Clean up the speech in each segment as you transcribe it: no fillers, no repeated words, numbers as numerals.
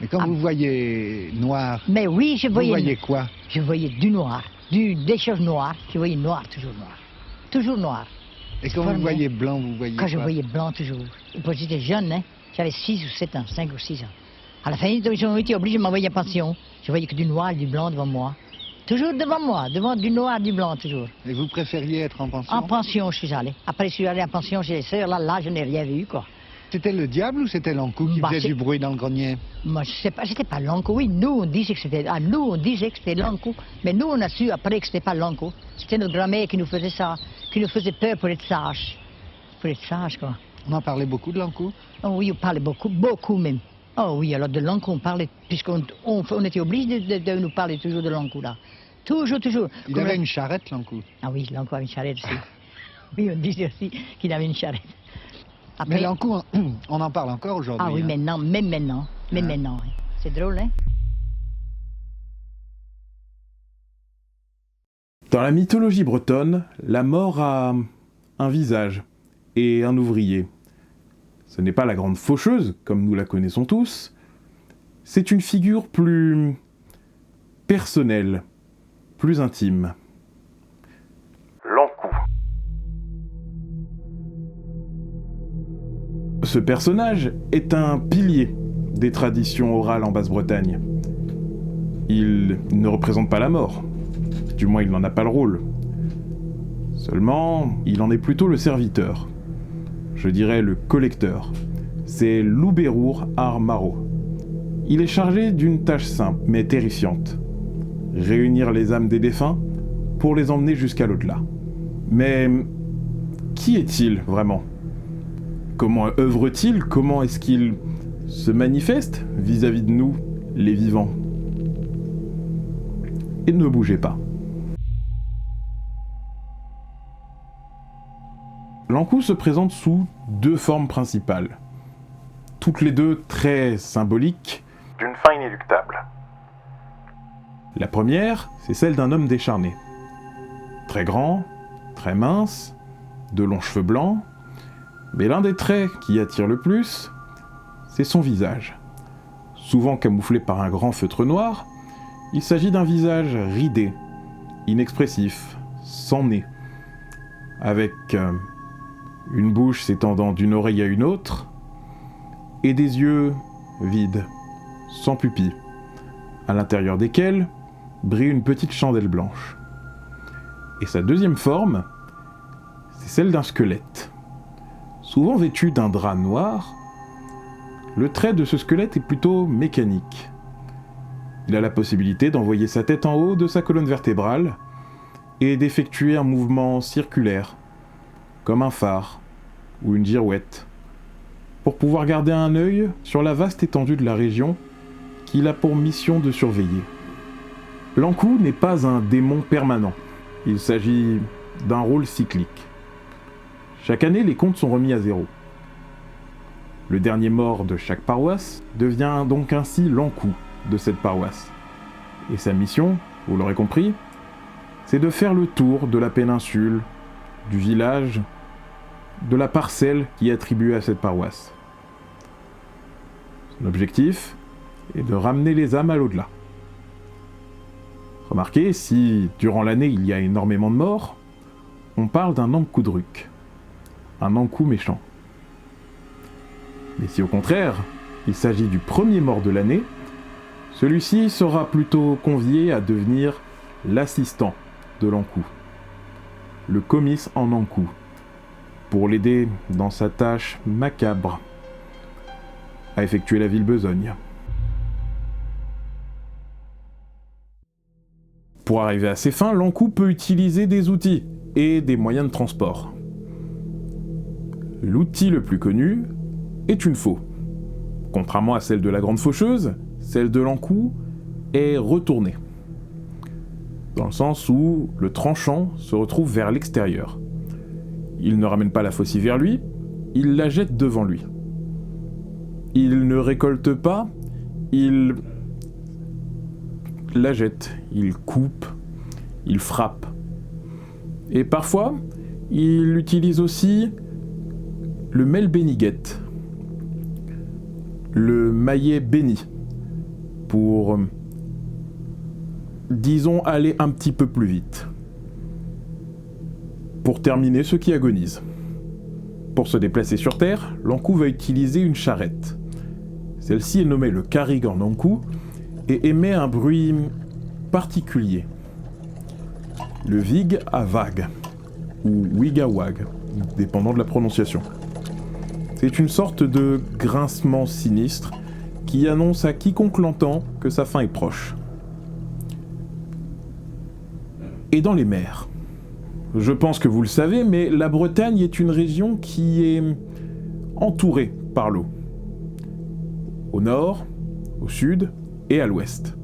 Mais quand vous voyez noir, Mais oui, je vous voyais... voyez quoi? Je voyais du noir, des choses noires. Je voyais noir, toujours noir. Toujours noir. Et quand vous voyez blanc, vous voyez Quand je quoi? voyais blanc, toujours. Quand j'étais jeune, hein, j'avais 6 ou 7 ans, 5 ou 6 ans. À la fin, ils ont été obligés de m'envoyer en pension. Je voyais que du noir et du blanc devant moi. Toujours devant moi, devant du noir et du blanc, toujours. Et vous préfériez être en pension? En pension, je suis allé. Après, je suis allé en pension chez les sœurs. Là, je n'ai rien vu, quoi. C'était le diable ou c'était l'encou qui faisait du bruit dans le grenier? Moi, je sais pas, c'était pas l'encou. Oui, nous, on disait que c'était... Ah, nous, on disait que c'était l'encou. Mais nous, on a su après que c'était pas l'encou. C'était notre grand-mère qui nous faisait ça, qui nous faisait peur pour être sages. Pour être sages, quoi. On en parlait beaucoup de l'encou? Oh oui, on parlait beaucoup, beaucoup même. Oh oui, alors de l'encou, on parlait, puisqu'on était obligés de nous parler toujours de l'encou, là. Toujours, toujours. Il avait une charrette, l'encou. Ah oui, l'encou avait une charrette aussi. Oui, on disait aussi qu'il avait une charrette. Après... Mais l'encou, on en parle encore aujourd'hui. Ah oui, hein. maintenant, même maintenant. Même maintenant, hein. C'est drôle, hein? Dans la mythologie bretonne, la mort a un visage et un ouvrier. Ce n'est pas la grande faucheuse, comme nous la connaissons tous. C'est une figure plus personnelle, plus intime. L'encou. Ce personnage est un pilier des traditions orales en Basse-Bretagne. Il ne représente pas la mort, du moins il n'en a pas le rôle. Seulement, il en est plutôt le serviteur. Je dirais le collecteur. C'est Louberour Armaro. Il est chargé d'une tâche simple mais terrifiante. Réunir les âmes des défunts pour les emmener jusqu'à l'au-delà. Mais qui est-il vraiment ? Comment œuvre-t-il ? Comment est-ce qu'il se manifeste vis-à-vis de nous, les vivants ? Et ne bougez pas. L'encou se présente sous 2 formes principales, toutes les 2 très symboliques, d'une fin inéluctable. La première, c'est celle d'un homme décharné. Très grand, très mince, de longs cheveux blancs, mais l'un des traits qui attire le plus, c'est son visage. Souvent camouflé par un grand feutre noir, il s'agit d'un visage ridé, inexpressif, sans nez, avec une bouche s'étendant d'une oreille à une autre, et des yeux vides, sans pupilles, à l'intérieur desquels brille une petite chandelle blanche. Et sa deuxième forme, c'est celle d'un squelette. Souvent vêtu d'un drap noir, le trait de ce squelette est plutôt mécanique. Il a la possibilité d'envoyer sa tête en haut de sa colonne vertébrale et d'effectuer un mouvement circulaire, comme un phare ou une girouette, pour pouvoir garder un œil sur la vaste étendue de la région qu'il a pour mission de surveiller. L'encou n'est pas un démon permanent, il s'agit d'un rôle cyclique. Chaque année, les comptes sont remis à zéro. Le dernier mort de chaque paroisse devient donc ainsi l'encou de cette paroisse. Et sa mission, vous l'aurez compris, c'est de faire le tour de la péninsule, du village, de la parcelle qui est attribuée à cette paroisse. Son objectif est de ramener les âmes à l'au-delà. Remarquez, si durant l'année il y a énormément de morts, on parle d'un encou-druc, un encou méchant. Mais si au contraire, il s'agit du premier mort de l'année, celui-ci sera plutôt convié à devenir l'assistant de l'encou, le comice en encou, pour l'aider dans sa tâche macabre à effectuer la ville besogne. Pour arriver à ses fins, l'encou peut utiliser des outils et des moyens de transport. L'outil le plus connu est une faux. Contrairement à celle de la grande faucheuse, celle de l'encou est retournée. Dans le sens où le tranchant se retrouve vers l'extérieur. Il ne ramène pas la faucille vers lui, il la jette devant lui. Il ne récolte pas, il la jette, il coupe, il frappe. Et parfois, il utilise aussi le melbéniguette, le maillet béni, pour, disons, aller un petit peu plus vite. Pour terminer ceux qui agonisent. Pour se déplacer sur Terre, l'Ankou va utiliser une charrette. Celle-ci est nommée le Carrigan Ankou et émet un bruit particulier. Le Vig à vague, ou Wigawag, dépendant de la prononciation. C'est une sorte de grincement sinistre qui annonce à quiconque l'entend que sa fin est proche. Et dans les mers. Je pense que vous le savez, mais la Bretagne est une région qui est entourée par l'eau. Au nord, au sud et à l'ouest.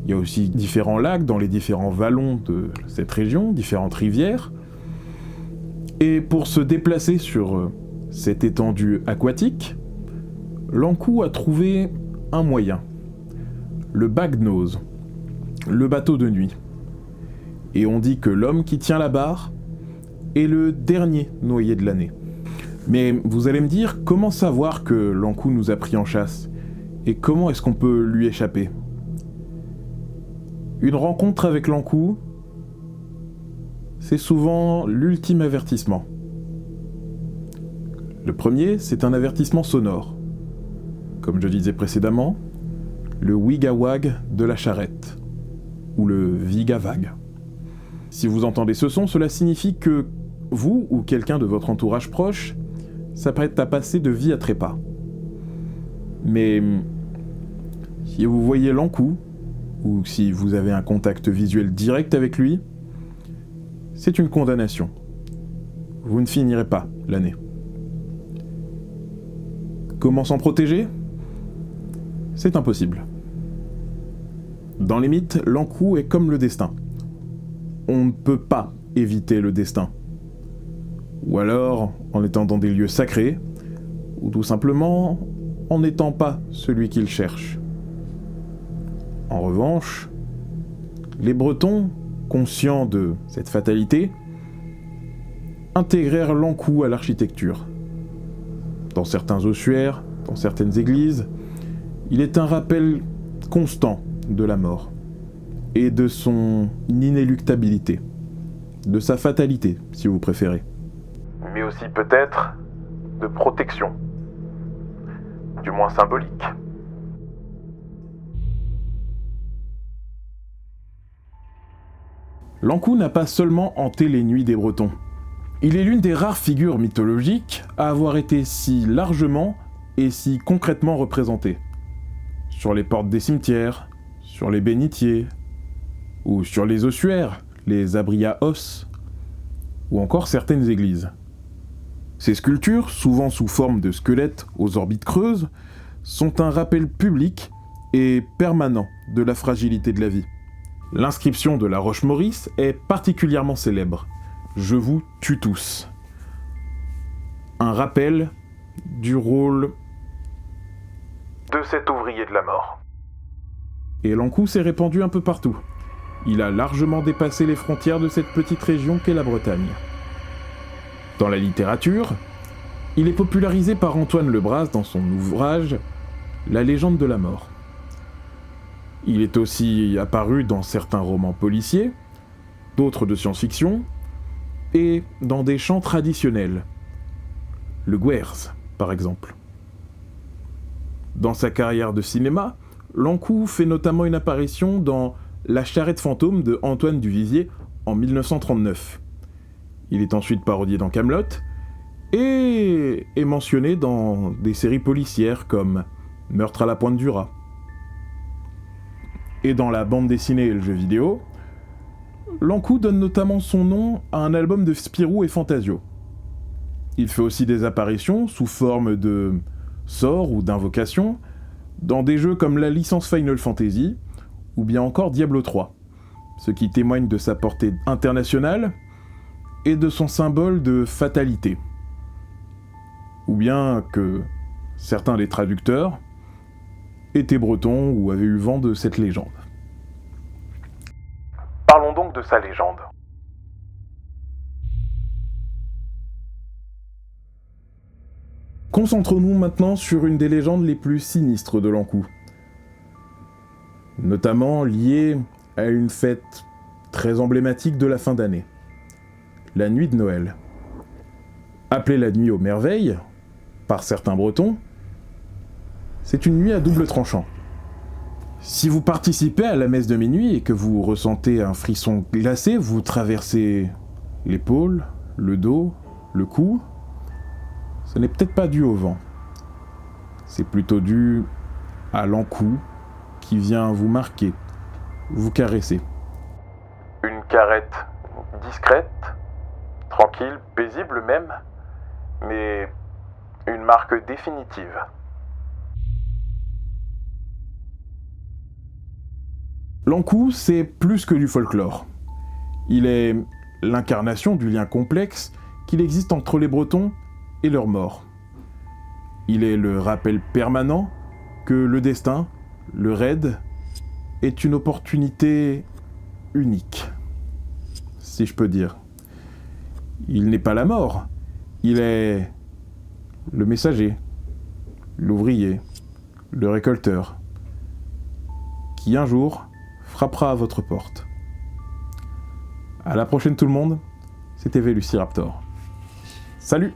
Il y a aussi différents lacs dans les différents vallons de cette région, différentes rivières. Et pour se déplacer sur cette étendue aquatique, l'Ankou a trouvé un moyen. Le bagnose, le bateau de nuit. Et on dit que l'homme qui tient la barre est le dernier noyé de l'année. Mais vous allez me dire, comment savoir que l'Ankou nous a pris en chasse? Et comment est-ce qu'on peut lui échapper? Une rencontre avec l'Ankou, c'est souvent l'ultime avertissement. Le premier, c'est un avertissement sonore. Comme je disais précédemment, le wigawag de la charrette, ou le vigavag. Si vous entendez ce son, cela signifie que vous ou quelqu'un de votre entourage proche s'apprête à passer de vie à trépas. Mais si vous voyez l'Ankou, ou si vous avez un contact visuel direct avec lui, c'est une condamnation. Vous ne finirez pas l'année. Comment s'en protéger? C'est impossible. Dans les mythes, l'Ankou est comme le destin. On ne peut pas éviter le destin. Ou alors en étant dans des lieux sacrés, ou tout simplement en n'étant pas celui qu'il cherche. En revanche, les Bretons, conscients de cette fatalité, intégrèrent l'Ankou à l'architecture. Dans certains ossuaires, dans certaines églises, il est un rappel constant de la mort. Et de son inéluctabilité, de sa fatalité, si vous préférez. Mais aussi peut-être de protection, du moins symbolique. L'Ankou n'a pas seulement hanté les nuits des Bretons. Il est l'une des rares figures mythologiques à avoir été si largement et si concrètement représentée. Sur les portes des cimetières, sur les bénitiers, ou sur les ossuaires, les abris à os, ou encore certaines églises. Ces sculptures, souvent sous forme de squelettes aux orbites creuses, sont un rappel public et permanent de la fragilité de la vie. L'inscription de la Roche-Maurice est particulièrement célèbre. Je vous tue tous. Un rappel du rôle de cet ouvrier de la mort. Et l'Ankou s'est répandu un peu partout. Il a largement dépassé les frontières de cette petite région qu'est la Bretagne. Dans la littérature, il est popularisé par Antoine Lebras dans son ouvrage « La légende de la mort ». Il est aussi apparu dans certains romans policiers, d'autres de science-fiction, et dans des chants traditionnels. Le Guers, par exemple. Dans sa carrière de cinéma, l'Ankou fait notamment une apparition dans La charrette fantôme de Antoine Duvivier en 1939. Il est ensuite parodié dans Kaamelott et est mentionné dans des séries policières comme Meurtre à la pointe du rat. Et dans la bande dessinée et le jeu vidéo, l'Ankou donne notamment son nom à un album de Spirou et Fantasio. Il fait aussi des apparitions sous forme de sorts ou d'invocations dans des jeux comme la licence Final Fantasy ou bien encore Diablo 3, ce qui témoigne de sa portée internationale et de son symbole de fatalité. Ou bien que certains des traducteurs étaient bretons ou avaient eu vent de cette légende. Parlons donc de sa légende. Concentrons-nous maintenant sur une des légendes les plus sinistres de l'Ankou, notamment liée à une fête très emblématique de la fin d'année, la nuit de Noël. Appelée la nuit aux merveilles, par certains Bretons, c'est une nuit à double tranchant. Si vous participez à la messe de minuit et que vous ressentez un frisson glacé, vous traversez l'épaule, le dos, le cou, ce n'est peut-être pas dû au vent. C'est plutôt dû à l'encou qui vient vous marquer, vous caresser. Une carette discrète, tranquille, paisible même, mais une marque définitive. L'encou, c'est plus que du folklore. Il est l'incarnation du lien complexe qu'il existe entre les Bretons et leurs morts. Il est le rappel permanent que le destin, le raid, est une opportunité unique, si je peux dire. Il n'est pas la mort, il est le messager, l'ouvrier, le récolteur, qui un jour frappera à votre porte. À la prochaine tout le monde, c'était Velociraptor. Salut!